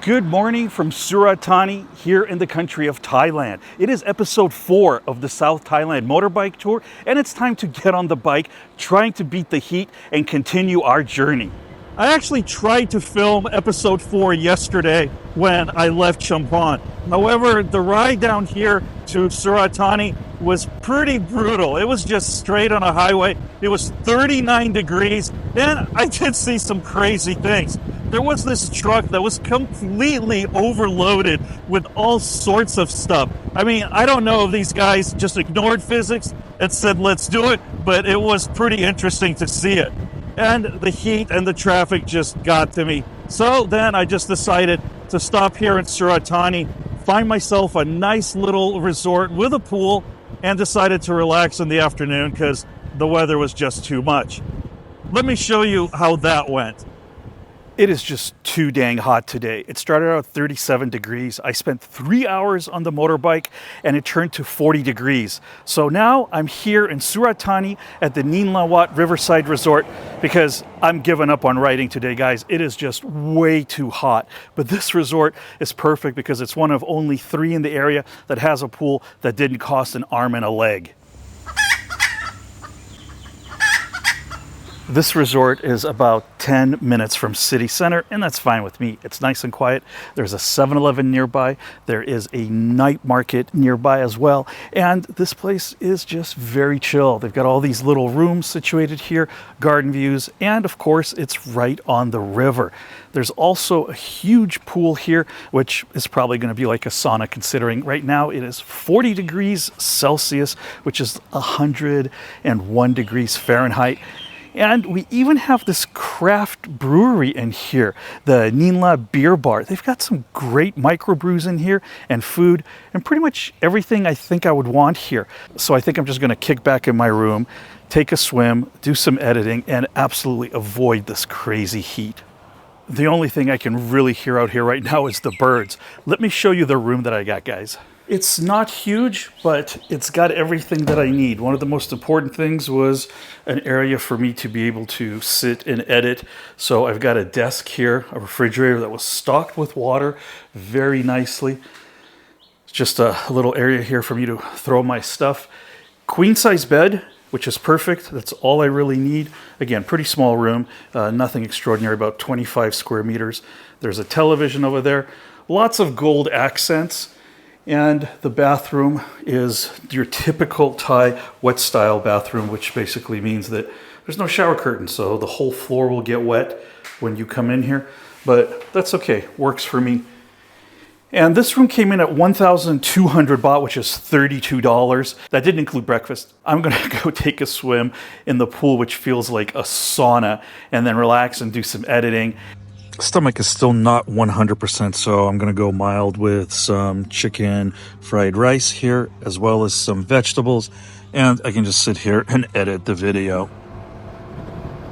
Good morning from Surani here in the country of Thailand. It is episode 4 of the South Thailand Motorbike Tour, and it's time to get on the bike, trying to beat the heat and continue our journey. I actually tried to film episode 4 yesterday when I left Champagne. However, the ride down here to Surani was pretty brutal. It was just straight on a highway. It was 39 degrees, and I did see some crazy things. There was this truck that was completely overloaded with all sorts of stuff. I mean, I don't know if these guys just ignored physics and said, let's do it, but it was pretty interesting to see it. And the heat and the traffic just got to me. So then I just decided to stop here in Surani, find myself a nice little resort with a pool, and decided to relax in the afternoon because the weather was just too much. Let me show you how that went. It is just too dang hot today. It started out at 37 degrees. I spent 3 hours on the motorbike and it turned to 40 degrees. So now I'm here in Surani at the Wat Riverside Resort because I'm giving up on riding today, guys. It is just way too hot. But this resort is perfect because it's one of only 3 in the area that has a pool that didn't cost an arm and a leg. This resort is about 10 minutes from city center, and that's fine with me. It's nice and quiet. There's a 7-Eleven nearby. There is a night market nearby as well. And this place is just very chill. They've got all these little rooms situated here, garden views, and of course, it's right on the river. There's also a huge pool here, which is probably going to be like a sauna, considering right now it is 40 degrees Celsius, which is 101 degrees Fahrenheit. And we even have this craft brewery in here, the Ninla Beer Bar. They've got some great microbrews in here and food and pretty much everything I think I would want here. So I think I'm just going to kick back in my room, take a swim, do some editing, and absolutely avoid this crazy heat. The only thing I can really hear out here right now is the birds. Let me show you the room that I got, guys. It's not huge, but it's got everything that I need. One of the most important things was an area for me to be able to sit and edit. So I've got a desk here, a refrigerator that was stocked with water very nicely. It's just a little area here for me to throw my stuff. Queen size bed, which is perfect. That's all I really need. Again, pretty small room, nothing extraordinary, about 25 square meters. There's a television over there, lots of gold accents. And the bathroom is your typical Thai wet style bathroom, which basically means that there's no shower curtain, so the whole floor will get wet when you come in here. But that's okay, works for me. And this room came in at 1,200 baht, which is $32. That didn't include breakfast. I'm gonna go take a swim in the pool, which feels like a sauna, and then relax and do some editing. Stomach is still not 100%, so I'm going to go mild with some chicken fried rice here, as well as some vegetables, and I can just sit here and edit the video.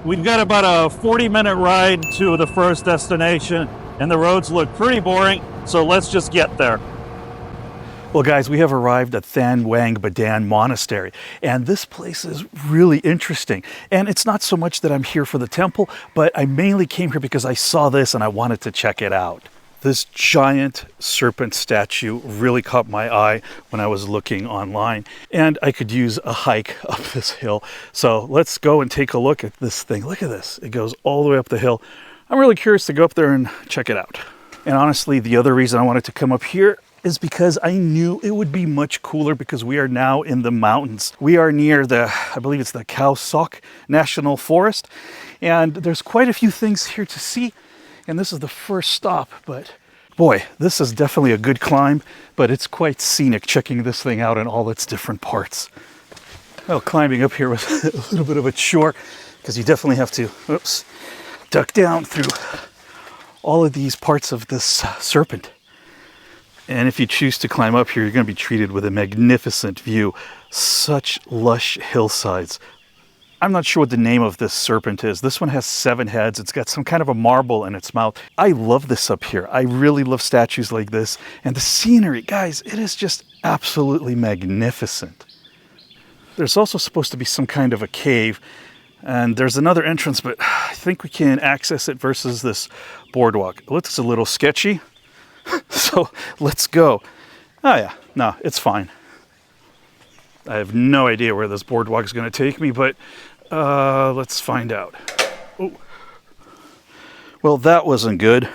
We've got about a 40-minute ride to the first destination, and the roads look pretty boring, so let's just get there. Well, guys, we have arrived at Wat Wang Badan Monastery, and this place is really interesting. And it's not so much that I'm here for the temple, but I mainly came here because I saw this and I wanted to check it out. This giant serpent statue really caught my eye when I was looking online, and I could use a hike up this hill. So let's go and take a look at this thing. Look at this. It goes all the way up the hill. I'm really curious to go up there and check it out. And honestly, the other reason I wanted to come up here is because I knew it would be much cooler because we are now in the mountains. We are near I believe it's the Khao Sok National Forest, and there's quite a few things here to see, and this is the first stop, but boy, this is definitely a good climb, but it's quite scenic checking this thing out in all its different parts. Well, climbing up here was a little bit of a chore because you definitely have to, duck down through all of these parts of this serpent. And if you choose to climb up here, you're going to be treated with a magnificent view. Such lush hillsides. I'm not sure what the name of this serpent is. This one has 7 heads. It's got some kind of a marble in its mouth. I love this up here. I really love statues like this. And the scenery, guys, it is just absolutely magnificent. There's also supposed to be some kind of a cave. And there's another entrance, but I think we can access it versus this boardwalk. It looks a little sketchy. So let's go. Oh yeah, no, it's fine. I have no idea where this boardwalk is going to take me, but let's find out. Oh. Well, that wasn't good.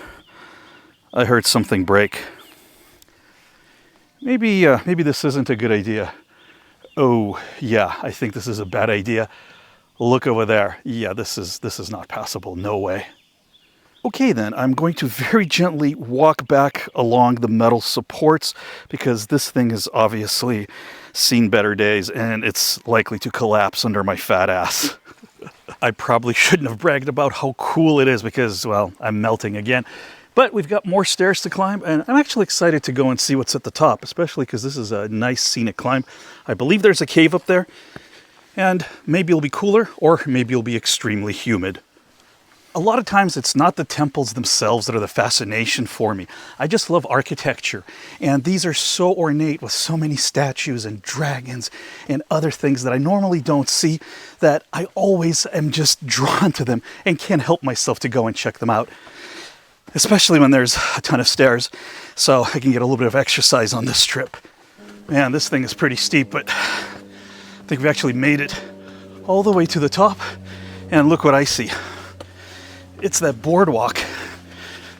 I heard something break. Maybe this isn't a good idea. Oh, yeah, I think this is a bad idea. Look over there. Yeah, this is not passable. No way. Okay, then, I'm going to very gently walk back along the metal supports because this thing has obviously seen better days and it's likely to collapse under my fat ass. I probably shouldn't have bragged about how cool it is because, well, I'm melting again. But we've got more stairs to climb, and I'm actually excited to go and see what's at the top, especially because this is a nice scenic climb. I believe there's a cave up there, and maybe it'll be cooler, or maybe it'll be extremely humid. A lot of times it's not the temples themselves that are the fascination for me. I just love architecture, and these are so ornate with so many statues and dragons and other things that I normally don't see that I always am just drawn to them and can't help myself to go and check them out. Especially when there's a ton of stairs, so I can get a little bit of exercise on this trip. Man, this thing is pretty steep, but I think we've actually made it all the way to the top, and look what I see. It's that boardwalk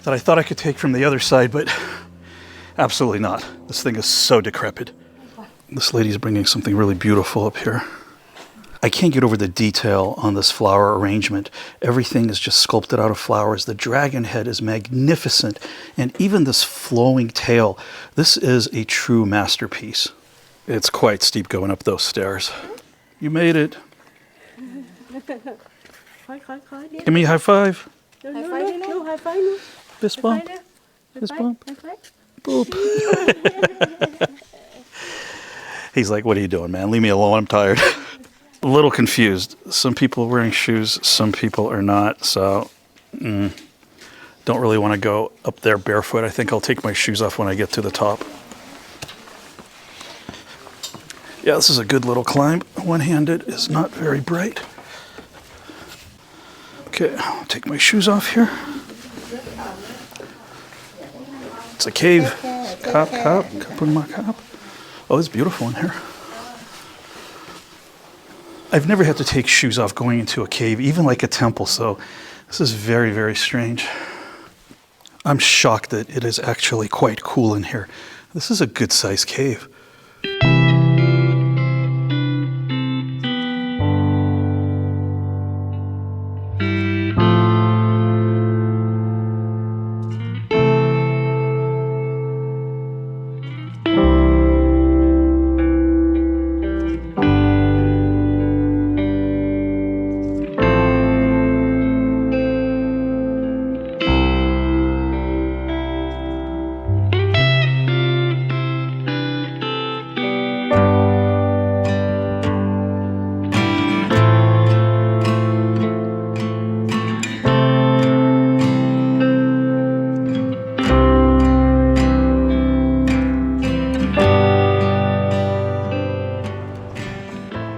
that I thought I could take from the other side, but absolutely not. This thing is so decrepit. This lady's bringing something really beautiful up here. I can't get over the detail on this flower arrangement. Everything is just sculpted out of flowers. The dragon head is magnificent. And even this flowing tail, this is a true masterpiece. It's quite steep going up those stairs. You made it. Give me a high five. No, high five. Fist bump. Fist bump. Boop. He's like, what are you doing, man? Leave me alone. I'm tired. A little confused. Some people are wearing shoes, some people are not, so don't really want to go up there barefoot. I think I'll take my shoes off when I get to the top. Yeah, this is a good little climb. One-handed is not very bright. Okay, I'll take my shoes off here. It's a cave. Cup in my cup. Oh, it's beautiful in here. I've never had to take shoes off going into a cave, even like a temple, so this is very, very strange. I'm shocked that it is actually quite cool in here. This is a good-sized cave.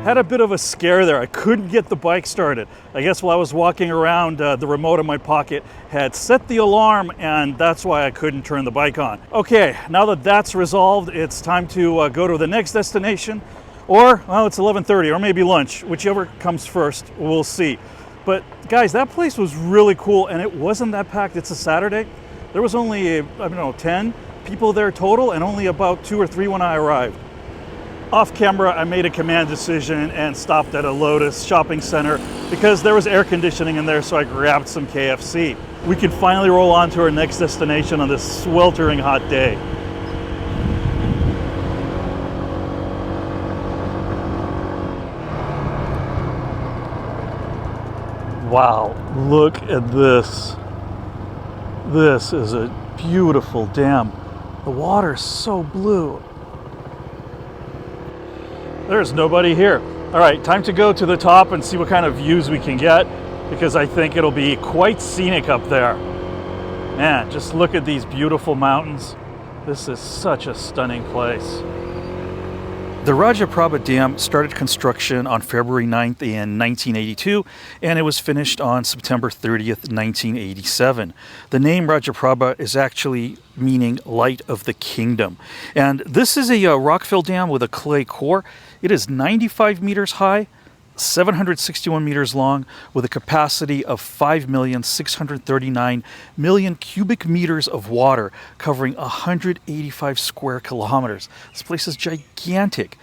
Had a bit of a scare there. I couldn't get the bike started. I guess while I was walking around, the remote in my pocket had set the alarm, and that's why I couldn't turn the bike on. Okay, now that that's resolved, it's time to go to the next destination, or, well, it's 11:30, or maybe lunch, whichever comes first, we'll see. But guys, that place was really cool, and it wasn't that packed. It's a Saturday. There was only, I don't know, 10 people there total, and only about 2 or 3 when I arrived. Off camera, I made a command decision and stopped at a Lotus shopping center because there was air conditioning in there, so I grabbed some KFC. We can finally roll on to our next destination on this sweltering hot day. Wow, look at this. This is a beautiful dam. The water's so blue. There's nobody here. All right, time to go to the top and see what kind of views we can get, because I think it'll be quite scenic up there. Man, just look at these beautiful mountains. This is such a stunning place. The Prapa Dam started construction on February 9th in 1982, and it was finished on September 30th, 1987. The name Prapa is actually meaning light of the kingdom. And this is a rock-filled dam with a clay core. It is 95 meters high, 761 meters long, with a capacity of 5,639,000,000 cubic meters of water, covering 185 square kilometers. This place is gigantic.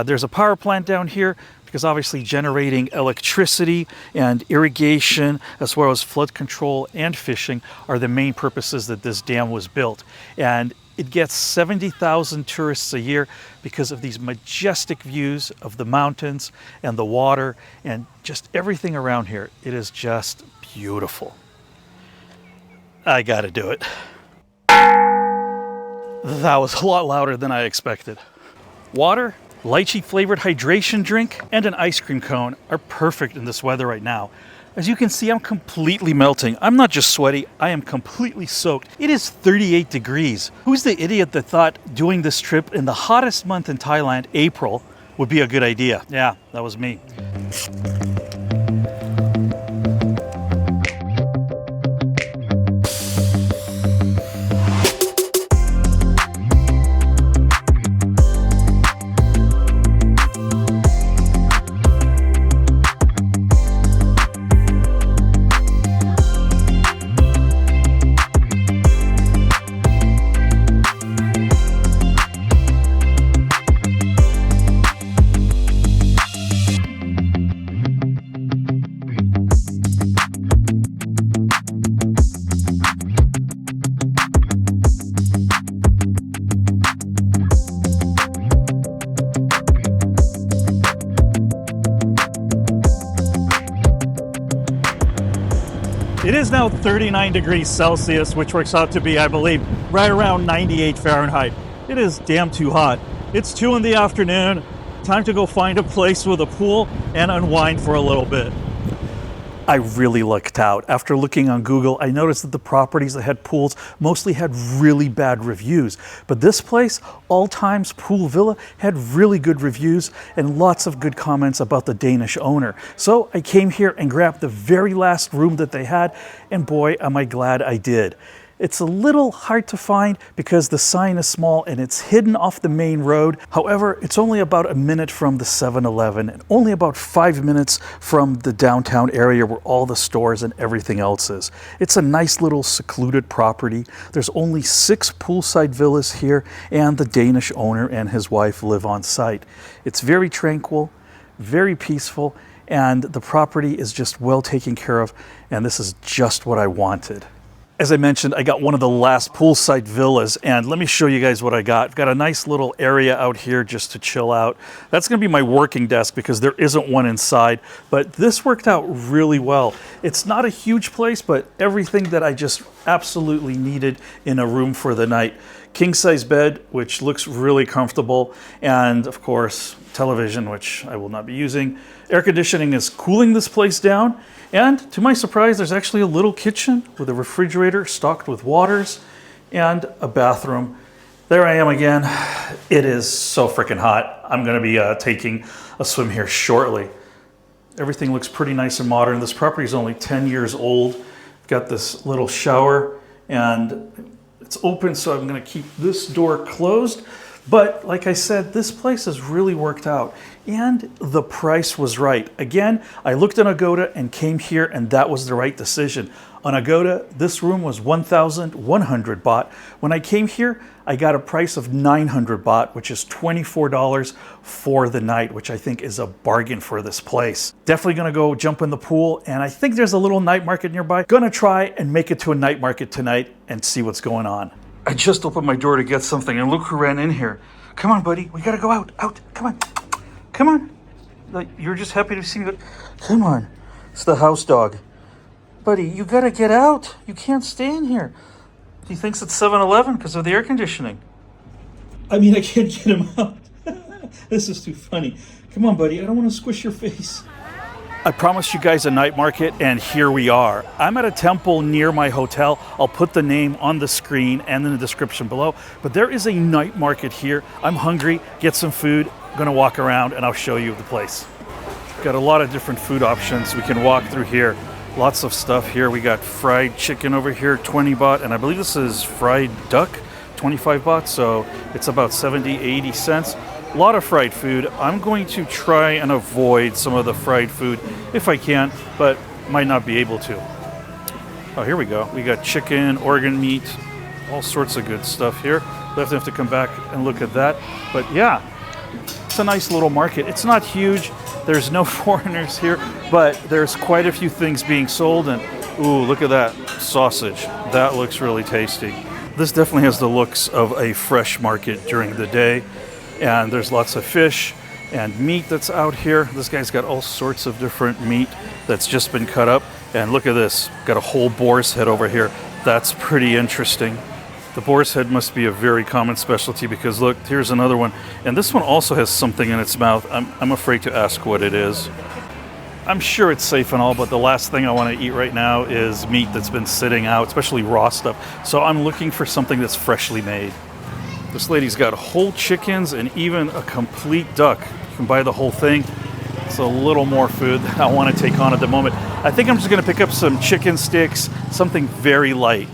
There's a power plant down here because obviously generating electricity and irrigation, as well as flood control and fishing, are the main purposes that this dam was built. And it gets 70,000 tourists a year because of these majestic views of the mountains and the water and just everything around here. It is just beautiful. I gotta do it. That was a lot louder than I expected. Water, lychee flavored hydration drink, and an ice cream cone are perfect in this weather right now. As you can see, I'm completely melting. I'm not just sweaty, I am completely soaked. It is 38 degrees. Who's the idiot that thought doing this trip in the hottest month in Thailand, April, would be a good idea? Yeah, that was me. It is now 39 degrees Celsius, which works out to be, I believe, right around 98 Fahrenheit. It is damn too hot. It's 2 in the afternoon. Time to go find a place with a pool and unwind for a little bit. I really lucked out. After looking on Google, I noticed that the properties that had pools mostly had really bad reviews. But this place, All Times Pool Villa, had really good reviews and lots of good comments about the Danish owner. So I came here and grabbed the very last room that they had, and boy, am I glad I did. It's a little hard to find because the sign is small and it's hidden off the main road. However, it's only about a minute from the 7-Eleven and only about 5 minutes from the downtown area where all the stores and everything else is. It's a nice little secluded property. There's only 6 poolside villas here, and the Danish owner and his wife live on site. It's very tranquil, very peaceful, and the property is just well taken care of, and this is just what I wanted. As I mentioned, I got one of the last poolside villas, and let me show you guys what I got. I've got a nice little area out here just to chill out. That's going to be my working desk because there isn't one inside, but this worked out really well. It's not a huge place, but everything that I just absolutely needed in a room for the night. King-size bed, which looks really comfortable, and of course, television, which I will not be using. Air conditioning is cooling this place down, and to my surprise, there's actually a little kitchen with a refrigerator stocked with waters and a bathroom. There I am again. It is so freaking hot. I'm going to be taking a swim here shortly. Everything looks pretty nice and modern. This property is only 10 years old. I've got this little shower, and it's open, so I'm going to keep this door closed. But like I said, this place has really worked out, and the price was right. Again, I looked on Agoda and came here, and that was the right decision. On Agoda, this room was 1,100 baht. When I came here, I got a price of 900 baht, which is $24 for the night, which I think is a bargain for this place. Definitely gonna go jump in the pool, and I think there's a little night market nearby. Gonna try and make it to a night market tonight and see what's going on. I just opened my door to get something, and look who ran in here. Come on, buddy, we gotta go out, come on, come on. Like, you're just happy to see me. Come on, it's the house dog. Buddy, you gotta get out. You can't stay in here. He thinks it's 7-Eleven because of the air conditioning. I mean, I can't get him out. This is too funny. Come on, buddy, I don't want to squish your face. I promised you guys a night market, and here we are. I'm at a temple near my hotel. I'll put the name on the screen and in the description below. But there is a night market here. I'm hungry, get some food, I'm gonna walk around and I'll show you the place. Got a lot of different food options. We can walk through here. Lots of stuff here. We got fried chicken over here, 20 baht, and I believe this is fried duck, 25 baht, so it's about 70, 80 cents. A lot of fried food. I'm going to try and avoid some of the fried food if I can, but might not be able to. Oh, here we go. We got chicken, organ meat, all sorts of good stuff here. We'll have to come back and look at that. But yeah, it's a nice little market. It's not huge. There's no foreigners here, but there's quite a few things being sold. And ooh, look at that sausage. That looks really tasty. This definitely has the looks of a fresh market during the day. And there's lots of fish and meat that's out here. This guy's got all sorts of different meat that's just been cut up. And look at this, got a whole boar's head over here. That's pretty interesting. The boar's head must be a very common specialty because look, here's another one. And this one also has something in its mouth. I'm afraid to ask what it is. I'm sure it's safe and all, but the last thing I want to eat right now is meat that's been sitting out, especially raw stuff. So I'm looking for something that's freshly made. This lady's got whole chickens and even a complete duck. You can buy the whole thing. It's a little more food than I want to take on at the moment. I think I'm just going to pick up some chicken sticks, something very light.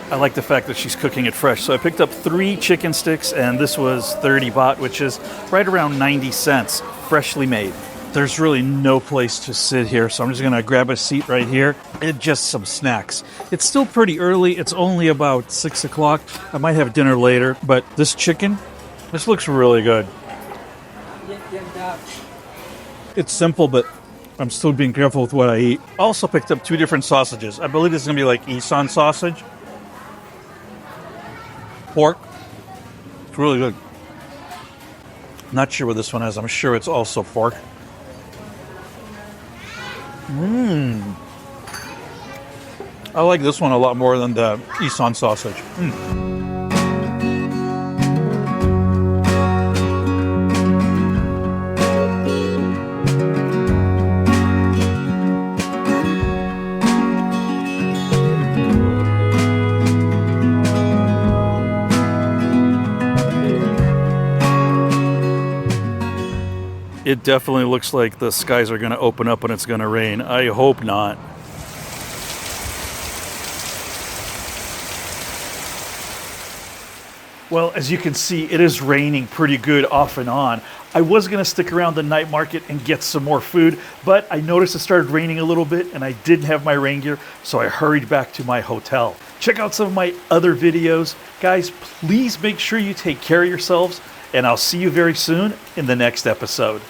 I like the fact that she's cooking it fresh. So I picked up 3 chicken sticks and this was 30 baht, which is right around 90 cents, freshly made. There's really no place to sit here, so I'm just gonna grab a seat right here and just some snacks. It's still pretty early. It's only about 6 o'clock. I might have dinner later, but this chicken, this looks really good. It's simple, but I'm still being careful with what I eat. I also picked up 2 different sausages. I believe this is gonna be like Isan sausage. Pork. It's really good. Not sure what this one has. I'm sure it's also pork. I like this one a lot more than the Isan sausage. It definitely looks like the skies are going to open up and it's going to rain. I hope not. Well, as you can see, it is raining pretty good off and on. I was going to stick around the night market and get some more food, but I noticed it started raining a little bit and I didn't have my rain gear, so I hurried back to my hotel. Check out some of my other videos. Guys, please make sure you take care of yourselves, and I'll see you very soon in the next episode.